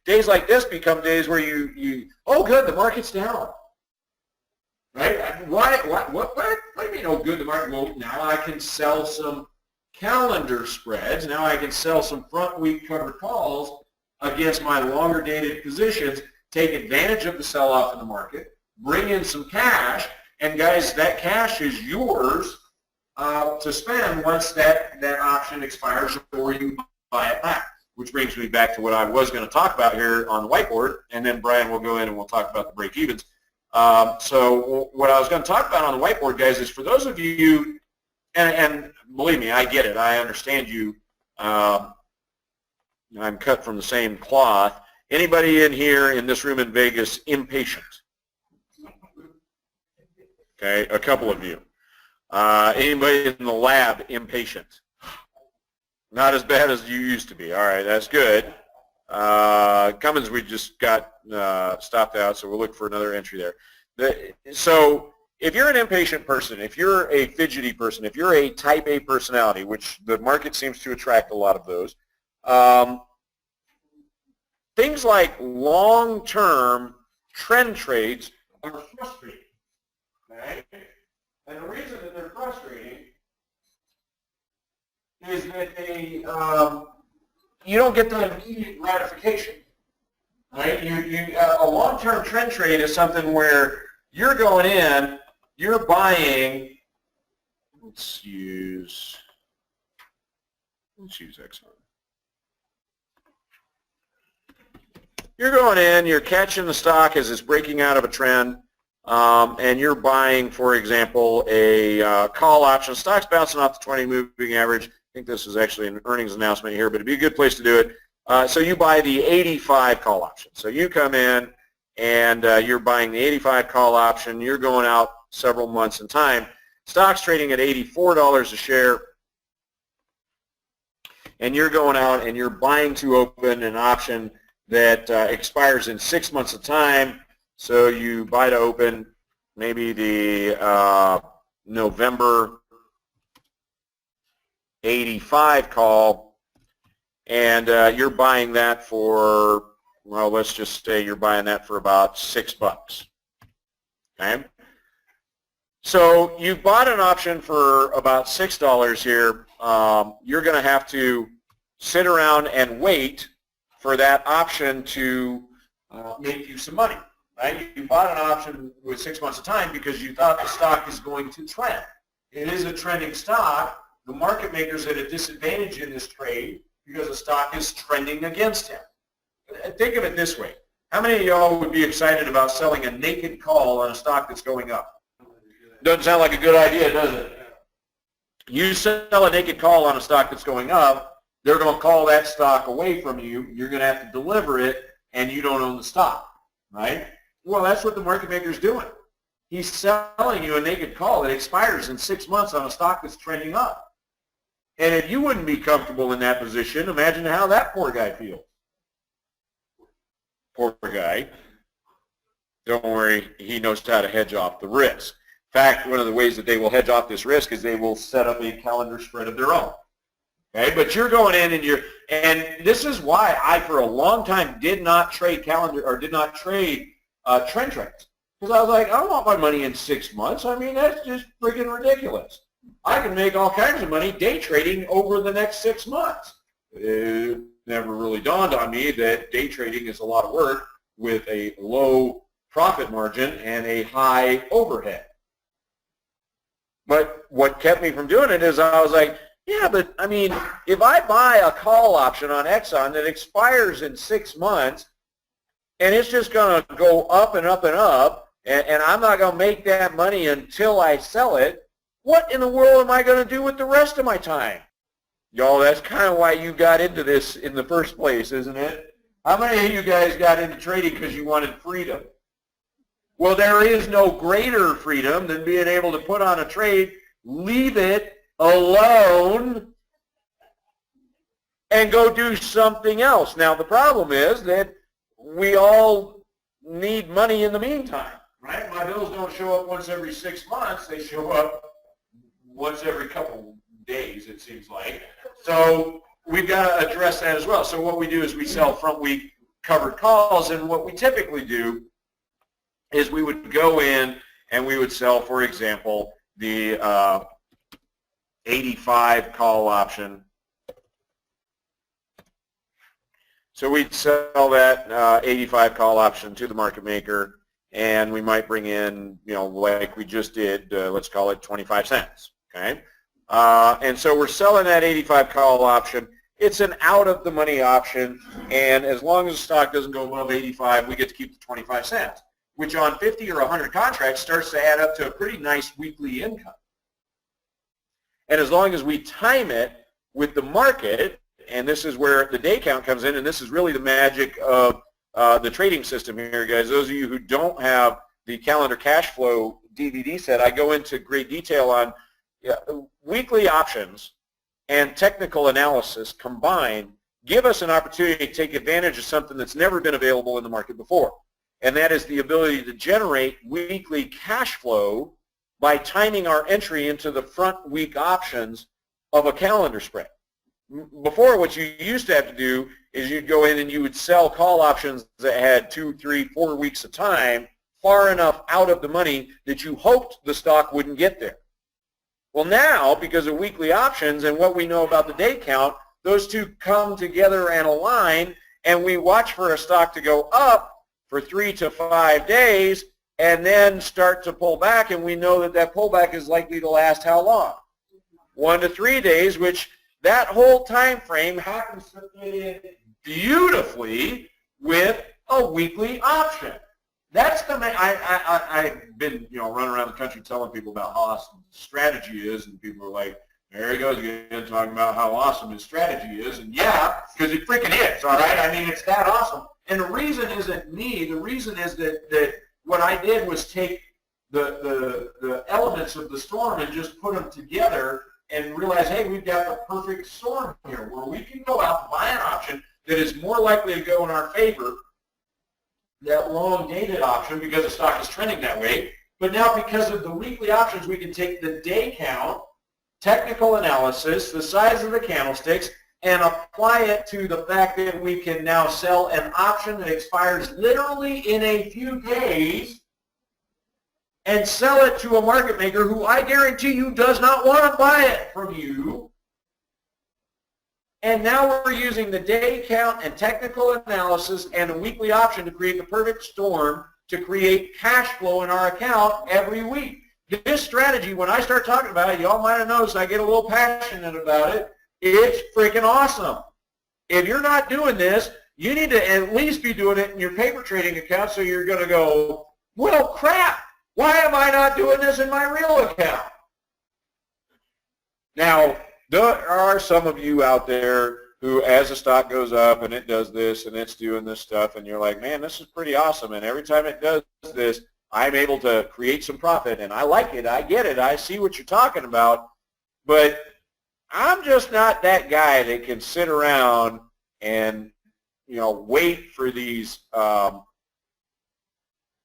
days like this become days where oh good, the market's down. Right? What do you mean, oh good, the market? Well, now I can sell some calendar spreads. Now I can sell some front week covered calls against my longer dated positions, take advantage of the sell-off in the market, bring in some cash, and guys, that cash is yours to spend once that option expires or you buy it back. Which brings me back to what I was going to talk about here on the whiteboard, and then Brian will go in and we'll talk about the break-evens. So what I was going to talk about on the whiteboard, guys, is for those of you, and believe me, I get it. I understand you. I'm cut from the same cloth. Anybody in here in this room in Vegas impatient? Okay, a couple of you. Anybody in the lab impatient? Not as bad as you used to be. All right, that's good. Cummins, we just got stopped out, so we'll look for another entry there. So if you're an impatient person, if you're a fidgety person, if you're a type A personality, which the market seems to attract a lot of those, things like long-term trend trades are frustrating. Okay? And the reason that they're frustrating is that you don't get the immediate gratification. Right? A long-term trend trade is something where you're going in, you're buying. Let's use Exxon. You're going in, you're catching the stock as it's breaking out of a trend, and you're buying, for example, a call option. The stock's bouncing off the 20 moving average. I think this is actually an earnings announcement here, but it'd be a good place to do it. So you buy the 85 call option. So you come in and you're buying the 85 call option. You're going out several months in time. Stock's trading at $84 a share. And you're going out and you're buying to open an option that expires in 6 months of time. So you buy to open maybe the November 85 call, and you're buying that for, well, let's just say you're buying that for about $6. Okay? So you bought an option for about $6 here. You're going to have to sit around and wait for that option to make you some money. Right? You bought an option with 6 months of time because you thought the stock is going to trend. It is a trending stock. The market maker's at a disadvantage in this trade because the stock is trending against him. Think of it this way. How many of y'all would be excited about selling a naked call on a stock that's going up? Doesn't sound like a good idea, does it? You sell a naked call on a stock that's going up, they're going to call that stock away from you. You're going to have to deliver it, and you don't own the stock, right? Well, that's what the market maker's doing. He's selling you a naked call that expires in 6 months on a stock that's trending up. And if you wouldn't be comfortable in that position, imagine how that poor guy feels. Poor guy. Don't worry, he knows how to hedge off the risk. In fact, one of the ways that they will hedge off this risk is they will set up a calendar spread of their own. Okay, but you're going in and this is why I, for a long time, did not trade trend trades. Because I was like, I don't want my money in 6 months. I mean, that's just freaking ridiculous. I can make all kinds of money day trading over the next 6 months. It never really dawned on me that day trading is a lot of work with a low profit margin and a high overhead. But what kept me from doing it is I was like, yeah, but I mean, if I buy a call option on Exxon that expires in 6 months and it's just going to go up and up and up, and I'm not going to make that money until I sell it, what in the world am I going to do with the rest of my time? Y'all, that's kind of why you got into this in the first place, isn't it? How many of you guys got into trading because you wanted freedom? Well, there is no greater freedom than being able to put on a trade, leave it alone, and go do something else. Now, the problem is that we all need money in the meantime, right? My bills don't show up once every 6 months. They show up once every couple days, it seems like. So we've got to address that as well. So what we do is we sell front week covered calls. And what we typically do is we would go in and we would sell, for example, the 85 call option. So we'd sell that 85 call option to the market maker, and we might bring in, like we just did, let's call it 25 cents, okay? And so we're selling that 85 call option. It's an out-of-the-money option, and as long as the stock doesn't go above 85, we get to keep the 25 cents, which on 50 or 100 contracts starts to add up to a pretty nice weekly income. And as long as we time it with the market, and this is where the day count comes in, and this is really the magic of the trading system here, guys. Those of you who don't have the Calendar Cash Flow DVD set, I go into great detail on weekly options and technical analysis combined give us an opportunity to take advantage of something that's never been available in the market before, and that is the ability to generate weekly cash flow by timing our entry into the front week options of a calendar spread. Before, what you used to have to do is you'd go in and you would sell call options that had 2, 3, 4 weeks of time far enough out of the money that you hoped the stock wouldn't get there. Well, now, because of weekly options and what we know about the day count, those two come together and align, and we watch for a stock to go up for 3 to 5 days and then start to pull back, and we know that that pullback is likely to last how long? 1 to 3 days, which that whole time frame happens to fit in beautifully with a weekly option. That's the main. I've been running around the country telling people about how awesome strategy is, and people are like, there he goes again talking about how awesome his strategy is, and yeah, because it freaking is. All right, I mean, it's that awesome. And the reason isn't me. The reason is that what I did was take the elements of the storm and just put them together and realize, hey, we've got the perfect storm here where we can go out and buy an option that is more likely to go in our favor, that long-dated option, because the stock is trending that way. But now because of the weekly options, we can take the day count, technical analysis, the size of the candlesticks, and apply it to the fact that we can now sell an option that expires literally in a few days and sell it to a market maker who I guarantee you does not want to buy it from you. And now we're using the day count and technical analysis and a weekly option to create the perfect storm to create cash flow in our account every week. This strategy, when I start talking about it, y'all might have noticed I get a little passionate about it. It's freaking awesome. If you're not doing this, you need to at least be doing it in your paper trading account, so you're going to go, well, crap. Why am I not doing this in my real account? Now, there are some of you out there who, as the stock goes up and it does this and it's doing this stuff, and you're like, man, this is pretty awesome. And every time it does this, I'm able to create some profit, and I like it. I get it. I see what you're talking about. But I'm just not that guy that can sit around and, wait for these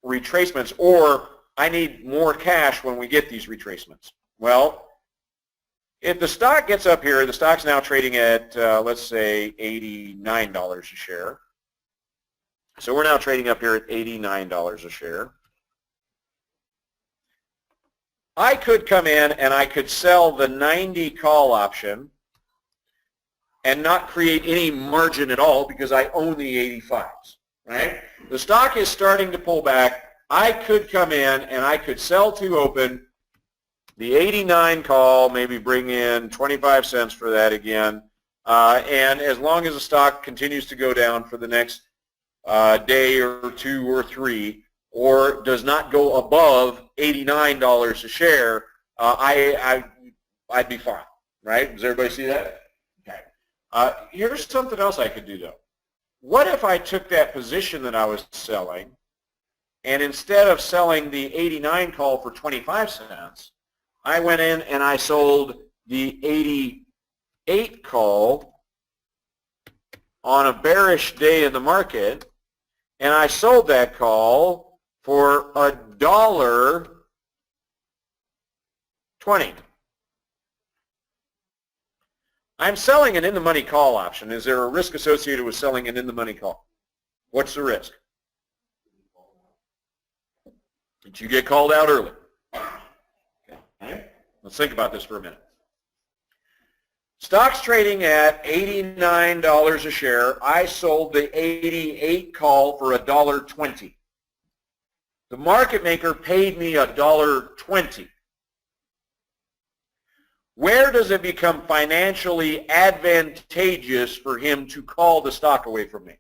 retracements, or I need more cash when we get these retracements. Well, if the stock gets up here, the stock's now trading at, let's say, $89 a share. So we're now trading up here at $89 a share. I could come in and I could sell the 90 call option and not create any margin at all because I own the 85s, right? The stock is starting to pull back. I could come in and I could sell to open the 89 call, maybe bring in 25 cents for that again, and as long as the stock continues to go down for the next day or 2 or 3, or does not go above $89 a share, I'd be fine, right? Does everybody see that? Okay. Here's something else I could do, though. What if I took that position that I was selling, and instead of selling the 89 call for 25 cents, I went in and I sold the 88 call on a bearish day in the market, and I sold that call for $1.20. I'm selling an in-the-money call option. Is there a risk associated with selling an in-the-money call? What's the risk? That you get called out early. Okay. Let's think about this for a minute. Stock's trading at $89 a share. I sold the 88 call for $1.20. The market maker paid me $1.20. Where does it become financially advantageous for him to call the stock away from me?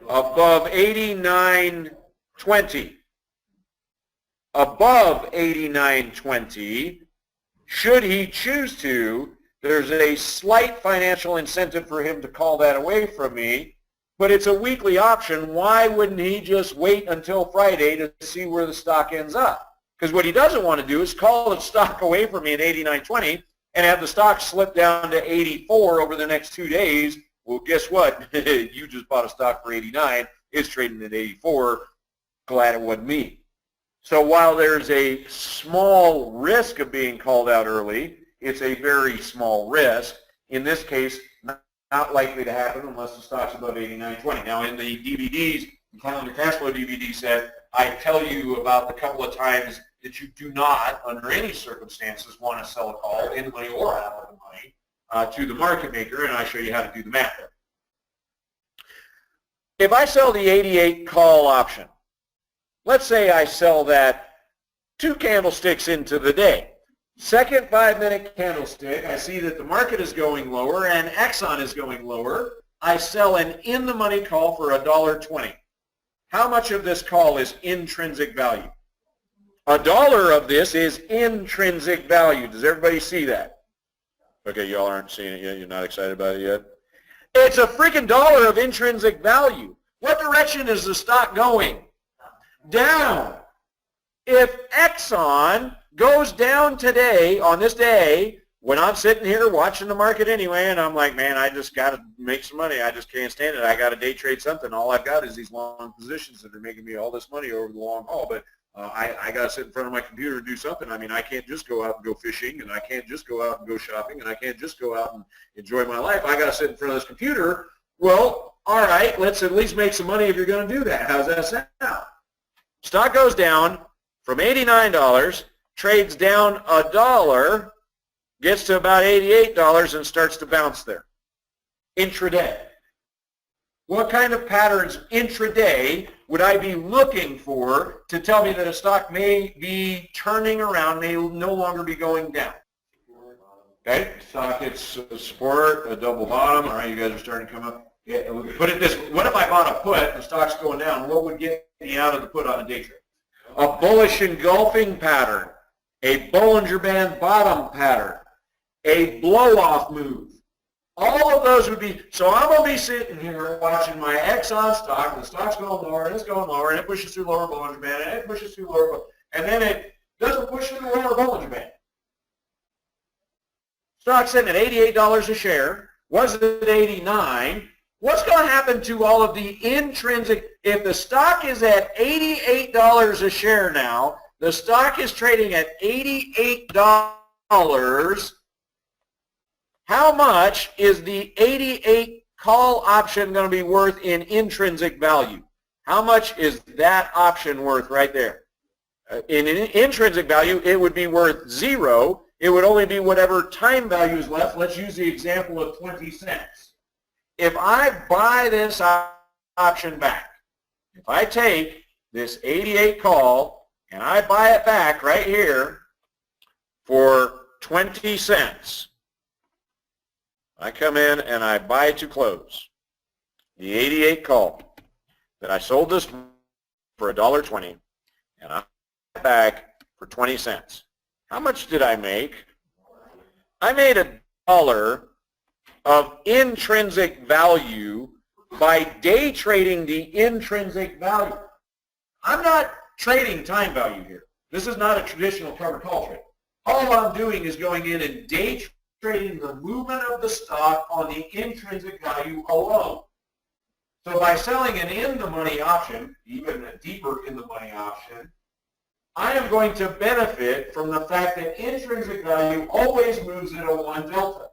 Above 89.20. Above 89.20, should he choose to, there's a slight financial incentive for him to call that away from me, but it's a weekly option. Why wouldn't he just wait until Friday to see where the stock ends up? Because what he doesn't want to do is call the stock away from me at 89.20 and have the stock slip down to 84 over the next 2 days. Well, guess what? You just bought a stock for 89. It's trading at 84. Glad it wasn't me. So while there's a small risk of being called out early, it's a very small risk. In this case, not likely to happen unless the stock's above 89.20. Now, in the DVDs, the Calendar Cash Flow DVD set, I tell you about the couple of times that you do not, under any circumstances, want to sell a call in the money or out of the money to the market maker, and I show you how to do the math there. If I sell the 88 call option, let's say I sell that 2 candlesticks into the day. Second 5-minute candlestick, I see that the market is going lower and Exxon is going lower. I sell an in-the-money call for $1.20. How much of this call is intrinsic value? $1 of this is intrinsic value. Does everybody see that? Okay, y'all aren't seeing it yet. You're not excited about it yet? It's a freaking $1 of intrinsic value. What direction is the stock going? Down. If Exxon goes down today, on this day, when I'm sitting here watching the market anyway, and I'm like, man, I just got to make some money. I just can't stand it. I got to day trade something. All I've got is these long positions that are making me all this money over the long haul. But I got to sit in front of my computer and do something. I mean, I can't just go out and go fishing, and I can't just go out and go shopping, and I can't just go out and enjoy my life. I got to sit in front of this computer. Well, all right, let's at least make some money if you're going to do that. How's that sound? Stock goes down from $89, trades down $1, gets to about $88 and starts to bounce there. Intraday. What kind of patterns intraday would I be looking for to tell me that a stock may be turning around, may no longer be going down? Okay, stock hits a support, a double bottom. All right, you guys are starting to come up. Yeah, put it this way. What if I bought a put and the stock's going down? What would get me out of the put on a day trade? A bullish engulfing pattern, a Bollinger Band bottom pattern, a blow-off move. All of those would be, so I'm going to be sitting here watching my Exxon stock, and the stock's going lower, and it's going lower, and it pushes through lower Bollinger Band, and it pushes through lower, and then it doesn't push through lower Bollinger Band. Stock's sitting at $88 a share, was at 89. What's going to happen to all of the intrinsic, if the stock is at $88 a share now, the stock is trading at $88, how much is the 88 call option going to be worth in intrinsic value? How much is that option worth right there? In intrinsic value, it would be worth 0. It would only be whatever time value is left. Let's use the example of 20 cents. If I buy this option back, if I take this 88 call and I buy it back right here for 20 cents, I come in and I buy to close the 88 call that I sold this for $1.20 and I buy it back for 20 cents. How much did I make? I made $1 of intrinsic value by day trading the intrinsic value. I'm not trading time value here. This is not a traditional covered call trade. All I'm doing is going in and day trading the movement of the stock on the intrinsic value alone. So by selling an in-the-money option, even a deeper in-the-money option, I am going to benefit from the fact that intrinsic value always moves at a 1 delta.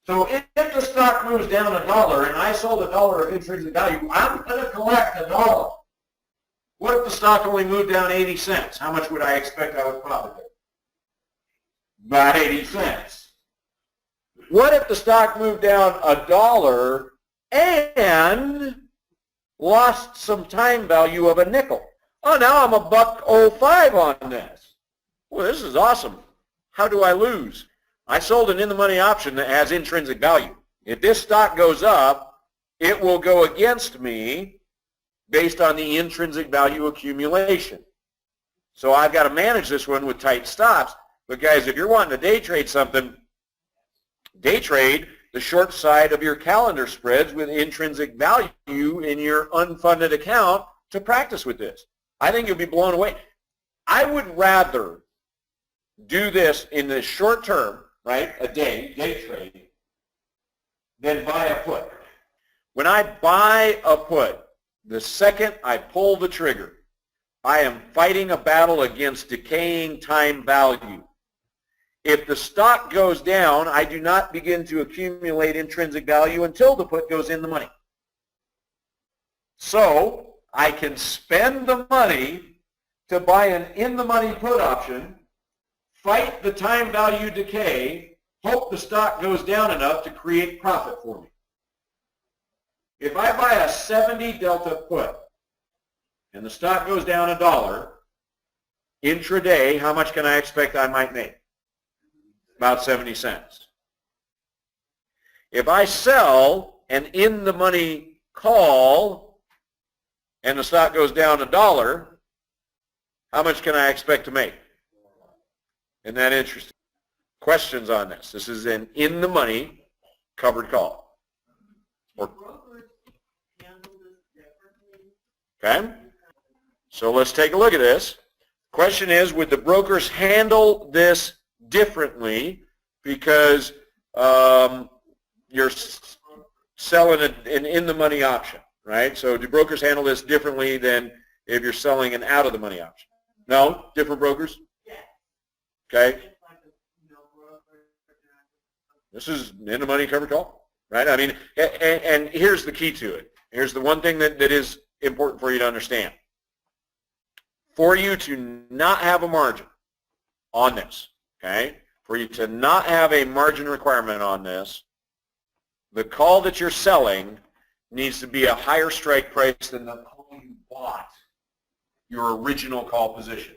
So if the stock moves down $1 and I sold $1 of intrinsic value, I'm going to collect $1. What if the stock only moved down 80 cents? How much would I expect I would profit there? About 80 cents. What if the stock moved down $1 and lost some time value of a nickel? Oh, now I'm $1.05 on this. Well, this is awesome. How do I lose? I sold an in-the-money option that has intrinsic value. If this stock goes up, it will go against me based on the intrinsic value accumulation. So I've got to manage this one with tight stops. But guys, if you're wanting to day trade something, day trade the short side of your calendar spreads with intrinsic value in your unfunded account to practice with this. I think you'll be blown away. I would rather do this in the short term, right, a day trade, than buy a put. When I buy a put, the second I pull the trigger, I am fighting a battle against decaying time value. If the stock goes down, I do not begin to accumulate intrinsic value until the put goes in the money. So I can spend the money to buy an in-the-money put option, fight the time value decay, hope the stock goes down enough to create profit for me. If I buy a 70 delta put and the stock goes down $1, intraday, how much can I expect I might make? About 70 cents. If I sell an in-the-money call and the stock goes down $1, how much can I expect to make? Isn't that interesting? Questions on this? This is an in-the-money covered call. Okay? So let's take a look at this. Question is, would the brokers handle this differently because you're selling an in-the-money option, right? So do brokers handle this differently than if you're selling an out-of-the-money option? No? Different brokers? Okay? This is an in-the-money covered call, right? I mean, and here's the key to it. Here's the one thing that is important for you to understand. For you to not have a margin on this, okay, for you to not have a margin requirement on this, the call that you're selling needs to be a higher strike price than the call you bought your original call position.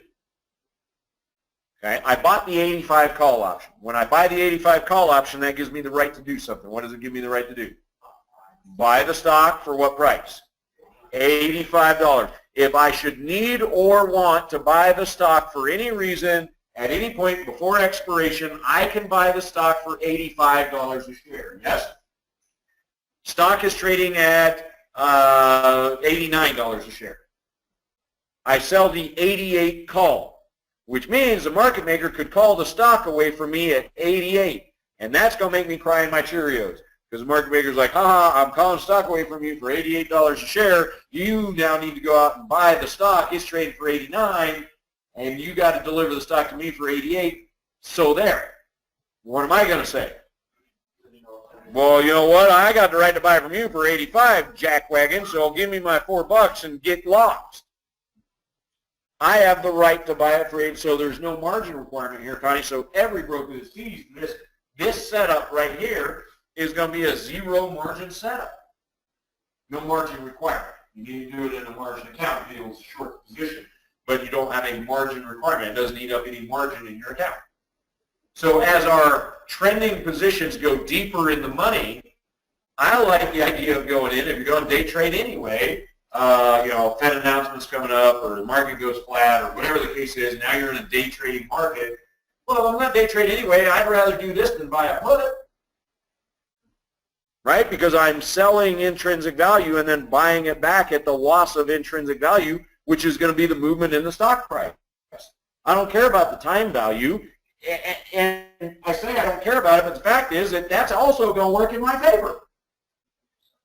Okay, I bought the 85 call option. When I buy the 85 call option, that gives me the right to do something. What does it give me the right to do? Buy the stock for what price? $85. If I should need or want to buy the stock for any reason, at any point before expiration, I can buy the stock for $85 a share. Yes? Stock is trading at $89 a share. I sell the 88 call, which means the market maker could call the stock away from me at 88, and that's going to make me cry in my Cheerios. Because the market maker's like, I'm calling stock away from you for $88 a share. You now need to go out and buy the stock. It's trading for $89, and you got to deliver the stock to me for $88. So there. What am I going to say? Well, you know what? I got the right to buy from you for $85, jackwagon, so give me my $4 and get lost. I have the right to buy it for $8, so there's no margin requirement here, Connie. So every broker that sees this setup right here is going to be a zero margin setup. No margin requirement. You need to do it in a margin account. You deal with a short position, but you don't have a margin requirement. It doesn't eat up any margin in your account. So as our trending positions go deeper in the money, I like the idea of going in. If you're going to day trade anyway, Fed announcements coming up, or the market goes flat, or whatever the case is, now you're in a day trading market. Well, if I'm going to day trade anyway, I'd rather do this than buy a put. Right? Because I'm selling intrinsic value and then buying it back at the loss of intrinsic value, which is going to be the movement in the stock price. I don't care about the time value, and I say I don't care about it, but the fact is that that's also going to work in my favor.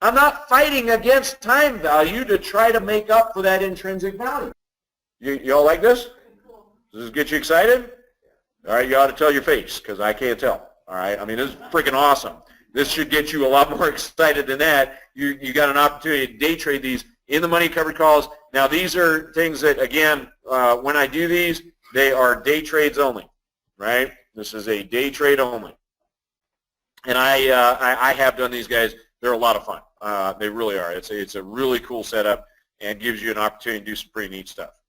I'm not fighting against time value to try to make up for that intrinsic value. You all like this? Does this get you excited? All right, you ought to tell your face, because I can't tell. All right, I mean, this is freaking awesome. This should get you a lot more excited than that. You got an opportunity to day trade these in the money covered calls. Now these are things that, again, when I do these, they are day trades only, right? This is a day trade only. And I have done these guys. They're a lot of fun. They really are. It's a really cool setup and gives you an opportunity to do some pretty neat stuff.